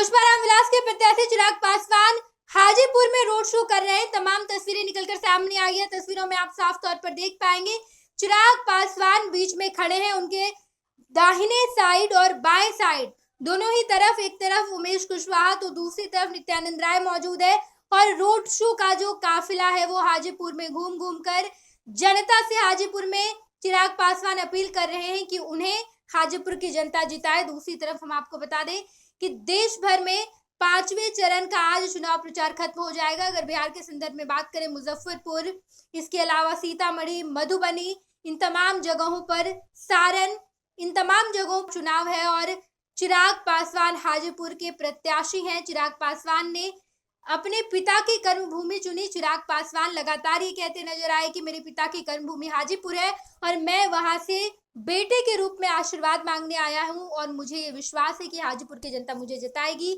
पुष्पाराम विलास के प्रत्याशी चिराग पासवान हाजीपुर में रोड शो कर रहे हैं। तमाम तस्वीरें निकलकर सामने आई है। तस्वीरों में आप साफ तौर पर देख पाएंगे चिराग पासवान बीच में खड़े हैं। उनके दाहिने साइड और बाएं साइड दोनों ही तरफ, एक तरफ उमेश कुशवाहा तो दूसरी तरफ नित्यानंद राय मौजूद है। और रोड शो का जो काफिला है वो हाजीपुर में घूम घूम कर जनता से हाजीपुर में चिराग पासवान अपील कर रहे हैं कि उन्हें हाजीपुर की जनता जिताए। दूसरी तरफ हम आपको बता दें कि देश भर में 5वें चरण का आज चुनाव प्रचार खत्म हो जाएगा। अगर बिहार के संदर्भ में बात करें, मुजफ्फरपुर, इसके अलावा सीतामढ़ी, मधुबनी, इन तमाम जगहों पर, सारण, इन तमाम जगहों पर चुनाव है और चिराग पासवान हाजीपुर के प्रत्याशी हैं। चिराग पासवान ने अपने पिता की कर्मभूमि चुनी। चिराग पासवान लगातार ये कहते नजर आए कि मेरे पिता की कर्मभूमि हाजीपुर है और मैं वहां से बेटे के रूप में आशीर्वाद मांगने आया हूं और मुझे ये विश्वास है कि हाजीपुर की जनता मुझे जिताएगी।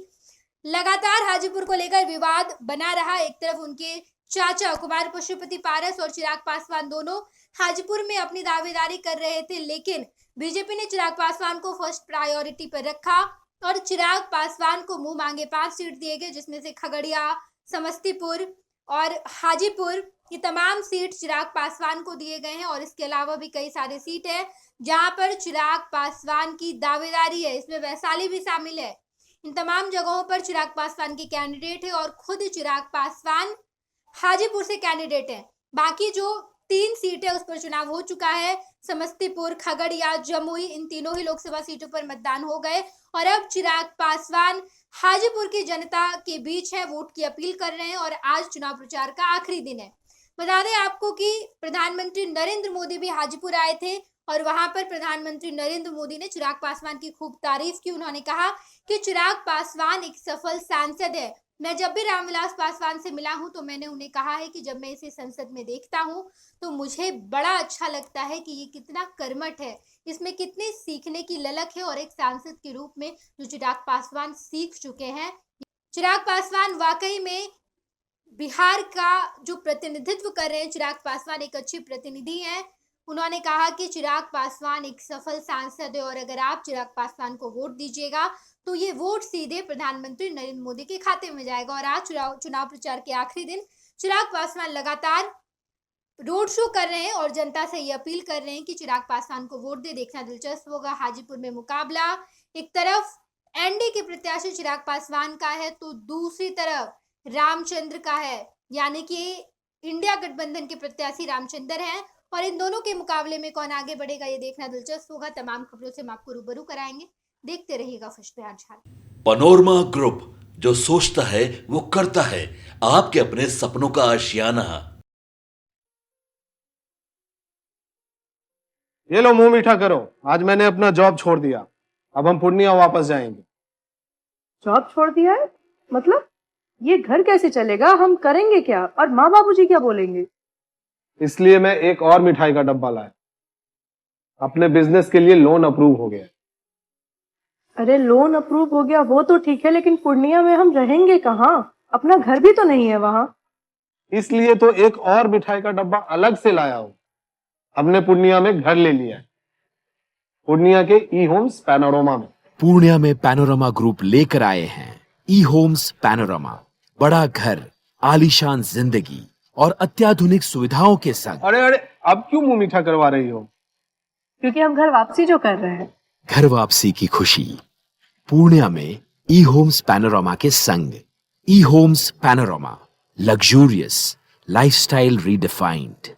लगातार हाजीपुर को लेकर विवाद बना रहा। एक तरफ उनके चाचा कुमार पशुपति पारस और चिराग पासवान दोनों हाजीपुर में अपनी दावेदारी कर रहे थे, लेकिन बीजेपी ने चिराग पासवान को फर्स्ट प्रायोरिटी पर रखा और चिराग पासवान को मुंह मांगे 5 सीट दिए गए, जिसमें से खगड़िया, समस्तीपुर और हाजीपुर, ये तमाम सीट चिराग पासवान को दिए गए हैं। और इसके अलावा भी कई सारे सीट है जहां पर चिराग पासवान की दावेदारी है। इसमें वैशाली भी शामिल है। इन तमाम जगहों पर चिराग पासवान की कैंडिडेट है और खुद चिराग पासवान हाजीपुर से कैंडिडेट है। बाकी जो 3 सीटें उस पर चुनाव हो चुका है। समस्तीपुर, खगड़िया, जमुई, इन तीनों ही लोकसभा सीटों पर मतदान हो गए और अब चिराग पासवान हाजीपुर की जनता के बीच है, वोट की अपील कर रहे हैं और आज चुनाव प्रचार का आखिरी दिन है। बता दें आपको कि प्रधानमंत्री नरेंद्र मोदी भी हाजीपुर आए थे और वहां पर प्रधानमंत्री नरेंद्र मोदी ने चिराग पासवान की खूब तारीफ की। उन्होंने कहा कि चिराग पासवान एक सफल सांसद है। मैं जब भी रामविलास पासवान से मिला हूं तो मैंने उन्हें कहा है कि जब मैं इसे संसद में देखता हूं तो मुझे बड़ा अच्छा लगता है कि ये कितना कर्मठ है, इसमें कितनी सीखने की ललक है और एक सांसद के रूप में जो चिराग पासवान सीख चुके हैं। चिराग पासवान वाकई में बिहार का जो प्रतिनिधित्व कर रहे हैं, चिराग पासवान एक अच्छे प्रतिनिधि हैं। उन्होंने कहा कि चिराग पासवान एक सफल सांसद है और अगर आप चिराग पासवान को वोट दीजिएगा तो ये वोट सीधे प्रधानमंत्री नरेंद्र मोदी के खाते में जाएगा। और आज चुनाव प्रचार के आखिरी दिन चिराग पासवान लगातार रोड शो कर रहे हैं और जनता से ये अपील कर रहे हैं कि चिराग पासवान को वोट दे। देखना दिलचस्प होगा हाजीपुर में मुकाबला एक तरफ एनडीए के प्रत्याशी चिराग पासवान का है तो दूसरी तरफ रामचंद्र का है, यानी कि इंडिया गठबंधन के प्रत्याशी रामचंद्र हैं। और इन दोनों के मुकाबले में कौन आगे बढ़ेगा ये देखना दिलचस्प होगा। तमाम खबरों से हम आपको रूबरू कराएंगे, देखते रहिएगा first Bihar Jharkhand. Panorama group, जो सोचता है वो करता है। आपके अपने सपनों का आशियाना। ये लो मुंह मीठा करो, आज मैंने अपना जॉब छोड़ दिया। अब हम पूर्णिया वापस जाएंगे। जॉब छोड़ दिया है? मतलब ये घर कैसे चलेगा? हम करेंगे क्या और माँ बाबूजी क्या बोलेंगे? इसलिए मैं एक और मिठाई का डब्बा लाया। अपने बिजनेस के लिए लोन अप्रूव हो गया। अरे लोन अप्रूव हो गया वो तो ठीक है, लेकिन पूर्णिया में हम रहेंगे कहाँ? अपना घर भी तो नहीं है वहाँ। इसलिए तो एक और मिठाई का डब्बा अलग से लाया हूँ। हमने पूर्णिया में घर ले लिया है, पूर्णिया के ई होम्स पैनोरमा में। पूर्णिया में पैनोरमा ग्रुप लेकर आए हैं ई होम्स पैनोरमा। बड़ा घर, आलीशान जिंदगी और अत्याधुनिक सुविधाओं के संग। अरे अब क्यों मुंह मीठा करवा रही हो? क्योंकि हम घर वापसी जो कर रहे हैं। घर वापसी की खुशी पूर्णिया में ई होम्स पैनोरमा के संग। E homes panorama, luxurious lifestyle redefined.